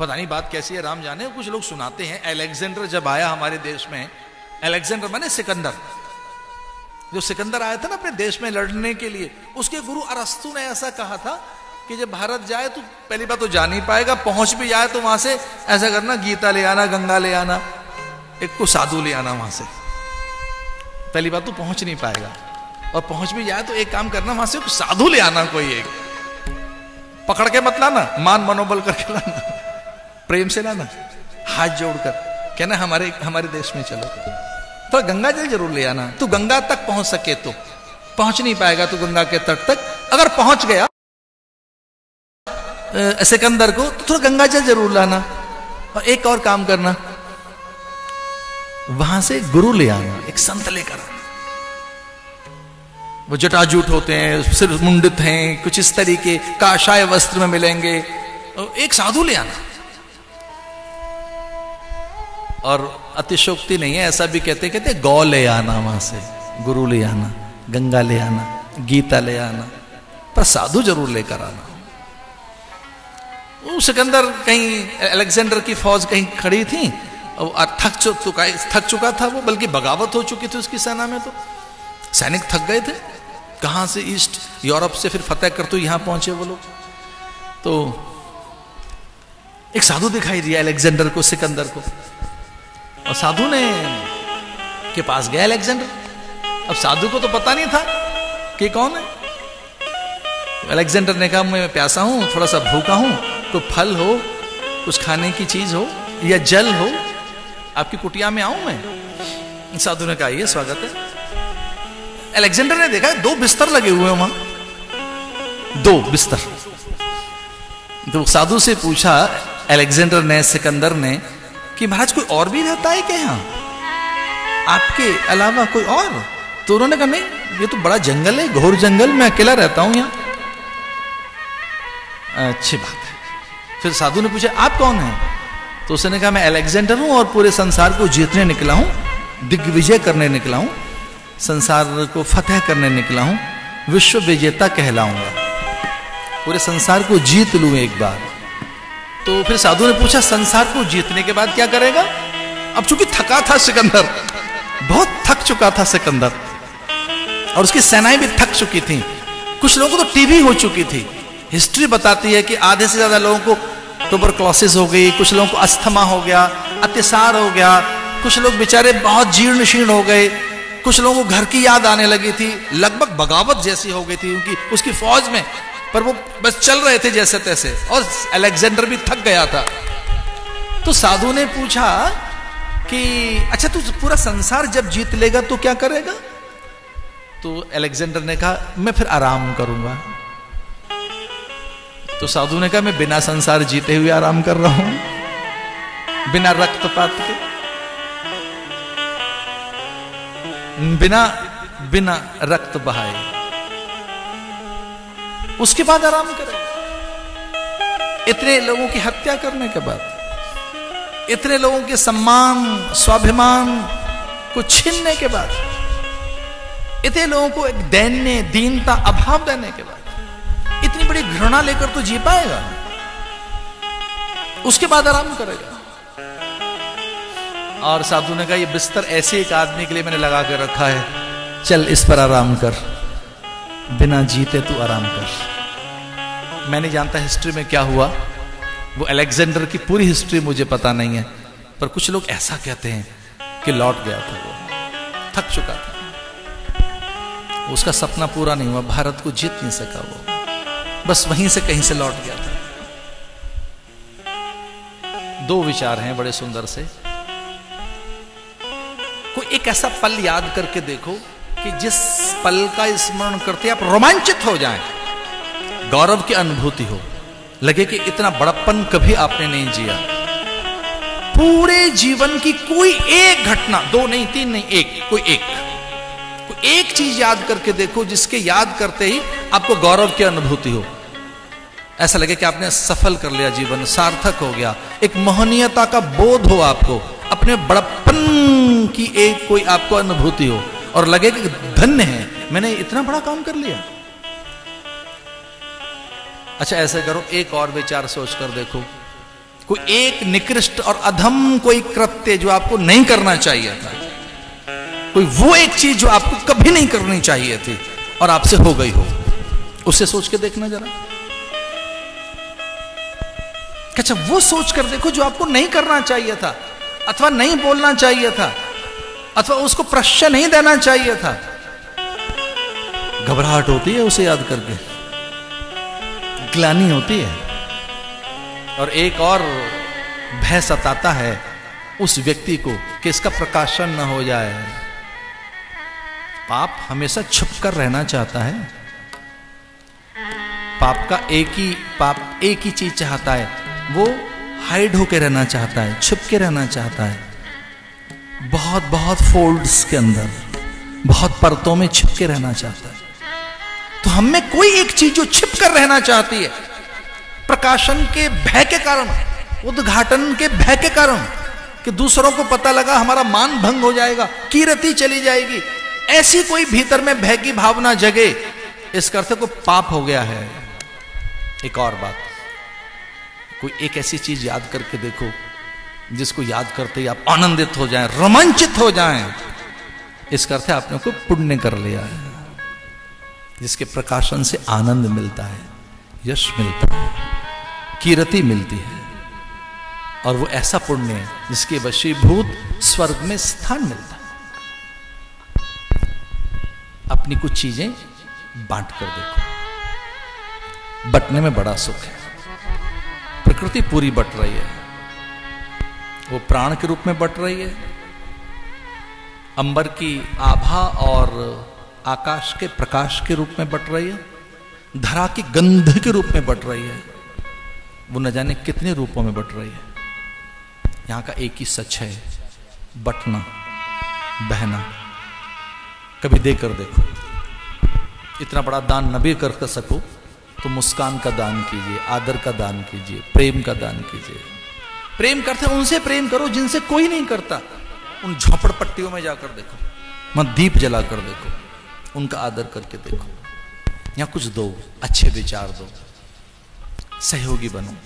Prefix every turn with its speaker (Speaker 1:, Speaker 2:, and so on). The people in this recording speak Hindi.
Speaker 1: पता नहीं बात कैसी है, राम जाने। कुछ लोग सुनाते हैं अलेक्जेंडर जब आया हमारे देश में, अलेक्जेंडर माने सिकंदर, जो सिकंदर आया था ना अपने देश में लड़ने के लिए, उसके गुरु अरस्तु ने ऐसा कहा था कि जब भारत जाए तो पहली बात तो जा नहीं पाएगा, पहुंच भी जाए तो वहां से ऐसा करना, गीता ले आना, गंगा ले आना, एक को साधु ले आना वहां से। पहली बात तो पहुंच नहीं पाएगा, और पहुंच भी जाए तो एक काम करना, वहां से साधु ले आना, कोई एक पकड़ के मत लाना, मान मनोबल करके लाना, प्रेम से लाना, हाथ जोड़कर कहना हमारे देश में चलो। तो गंगा जल जरूर ले आना, तू गंगा तक पहुंच सके तो, पहुंच नहीं पाएगा तो गंगा के तट तक, अगर पहुंच गया सिकंदर को तो थोड़ा गंगा जल जरूर लाना। और एक और काम करना, वहां से गुरु ले आना, एक संत लेकर आना, वो जटाजूट होते हैं, सिर मुंडित हैं, कुछ इस तरीके काशाय वस्त्र में मिलेंगे, और एक साधु ले आना। और अतिशोक्ति नहीं है, ऐसा भी कहते गौ ले आना, वहां से गुरु ले आना, गंगा ले आना, गीता ले आना, पर साधु जरूर लेकर आना। वो सिकंदर कहीं, अलेक्जेंडर की फौज कहीं खड़ी थी, और थक चुका था वो, बल्कि बगावत हो चुकी थी उसकी सेना में, तो सैनिक थक गए थे, कहां से ईस्ट यूरोप से फिर फतेह कर तो यहां पहुंचे वो लोग। तो एक साधु दिखाई दिया अलेक्जेंडर को, सिकंदर को, और साधु ने के पास गया अलेक्जेंडर। अब साधु को तो पता नहीं था कि कौन है। अलेक्जेंडर ने कहा मैं प्यासा हूं, थोड़ा सा भूखा हूं, तो फल हो, कुछ खाने की चीज हो या जल हो, आपकी कुटिया में आऊं मैं। साधु ने कहा ये स्वागत है। अलेक्जेंडर ने देखा 2 बिस्तर लगे हुए हैं वहां, 2 बिस्तर। तो साधु से पूछा अलेक्जेंडर ने, सिकंदर ने, कि महाराज कोई और भी रहता है क्या यहाँ, आपके अलावा कोई और? तो उन्होंने कहा नहीं, ये तो बड़ा जंगल है, घोर जंगल, मैं अकेला रहता हूं यहाँ। अच्छी बात है। फिर साधु ने पूछा आप कौन हैं? तो उसने कहा मैं अलेक्जेंडर हूं और पूरे संसार को जीतने निकला हूं, दिग्विजय करने निकला हूं, संसार को फतेह करने निकला हूं, विश्व विजेता कहलाऊंगा, पूरे संसार को जीत लूं एक बार। तो फिर साधु ने पूछा संसार को जीतने के बाद क्या करेगा? अब चूंकि थका था सिकंदर, बहुत थक चुका था सिकंदर, और उसकी सेनाएं भी थक चुकी थी, कुछ लोगों को तो टीबी हो चुकी थी। हिस्ट्री बताती है कि आधे से ज्यादा लोगों को ट्यूबरक्लोसिस हो गई, कुछ लोगों को अस्थमा हो गया, अतिसार हो गया, कुछ लोग बेचारे बहुत जीर्ण शीर्ण हो गए, कुछ लोगों को घर की याद आने लगी थी, लगभग बगावत जैसी हो गई थी उनकी उसकी फौज में, पर वो बस चल रहे थे जैसे तैसे, और अलेक्जेंडर भी थक गया था। तो साधु ने पूछा कि अच्छा तू पूरा संसार जब जीत लेगा तो क्या करेगा? तो अलेक्जेंडर ने कहा मैं फिर आराम करूंगा। तो साधु ने कहा मैं बिना संसार जीते हुए आराम कर रहा हूं, बिना रक्तपात के, बिना रक्त बहाए, उसके बाद आराम करेगा। इतने लोगों की हत्या करने के बाद, इतने लोगों के सम्मान स्वाभिमान को छीनने के बाद, इतने लोगों को एक दैन्य दीनता अभाव देने के बाद, इतनी बड़ी घृणा लेकर तो जी पाएगा? उसके बाद आराम करेगा। और साधु ने कहा ये बिस्तर ऐसे एक आदमी के लिए मैंने लगा कर रखा है, चल इस पर आराम कर, बिना जीते तू आराम कर। मैं नहीं जानता हिस्ट्री में क्या हुआ, वो अलेक्जेंडर की पूरी हिस्ट्री मुझे पता नहीं है, पर कुछ लोग ऐसा कहते हैं कि लौट गया था, वो थक चुका था, उसका सपना पूरा नहीं हुआ, भारत को जीत नहीं सका, वो बस वहीं से कहीं से लौट गया था। 2 विचार हैं बड़े सुंदर से। कोई एक ऐसा पल याद करके देखो कि जिस पल का स्मरण करते आप रोमांचित हो जाएं, गौरव की अनुभूति हो, लगे कि इतना बड़प्पन कभी आपने नहीं जिया। पूरे जीवन की कोई एक घटना, 2 नहीं 3 नहीं, कोई एक चीज याद करके देखो जिसके याद करते ही आपको गौरव की अनुभूति हो, ऐसा लगे कि आपने सफल कर लिया, जीवन सार्थक हो गया, एक मोहनीयता का बोध हो आपको, अपने बड़प्पन की एक कोई आपको अनुभूति हो, और लगे कि धन्य है, मैंने इतना बड़ा काम कर लिया। अच्छा ऐसे करो, एक और विचार सोच कर देखो कोई एक निकृष्ट और अधम कोई कृत्य जो आपको नहीं करना चाहिए था, कोई वो एक चीज जो आपको कभी नहीं करनी चाहिए थी और आपसे हो गई हो, उससे सोच के देखना जरा। अच्छा, वो सोच कर देखो जो आपको नहीं करना चाहिए था, अथवा नहीं बोलना चाहिए था, अथवा उसको प्रश्रय नहीं देना चाहिए था। घबराहट होती है उसे याद करके, ग्लानि होती है, और एक और भय सताता है उस व्यक्ति को कि इसका प्रकाशन न हो जाए। पाप हमेशा छुप कर रहना चाहता है। पाप एक ही चीज चाहता है, वो हाइड होके रहना चाहता है, छुप के रहना चाहता है, बहुत बहुत फोल्ड्स के अंदर, बहुत परतों में छिप के रहना चाहता है। तो हम में कोई एक चीज जो छिप कर रहना चाहती है, प्रकाशन के भय के कारण, उद्घाटन के भय के कारण, कि दूसरों को पता लगा हमारा मान भंग हो जाएगा, कीर्ति चली जाएगी, ऐसी कोई भीतर में भय की भावना जगे, इस करते को पाप हो गया है। एक और बात, कोई एक ऐसी चीज याद करके देखो जिसको याद करते ही आप आनंदित हो जाएं, रोमांचित हो जाएं, इस करते आपने को पुण्य कर लिया है, जिसके प्रकाशन से आनंद मिलता है, यश मिलता है, कीर्ति मिलती है, और वो ऐसा पुण्य है जिसके वशीभूत स्वर्ग में स्थान मिलता है। अपनी कुछ चीजें बांट कर देखो, बंटने में बड़ा सुख है। प्रकृति पूरी बट रही है, वो प्राण के रूप में बट रही है, अंबर की आभा और आकाश के प्रकाश के रूप में बट रही है, धरा की गंध के रूप में बट रही है, वो न जाने कितने रूपों में बट रही है। यहां का एक ही सच है, बटना, बहना। कभी देकर देखो, इतना बड़ा दान न भी कर सको तो मुस्कान का दान कीजिए, आदर का दान कीजिए, प्रेम का दान कीजिए। प्रेम करते उनसे प्रेम करो जिनसे कोई नहीं करता। उन झोपड़पट्टियों में जाकर देखो, वहां दीप जलाकर देखो, उनका आदर करके देखो। यहां कुछ दो, अच्छे विचार दो, सहयोगी बनो।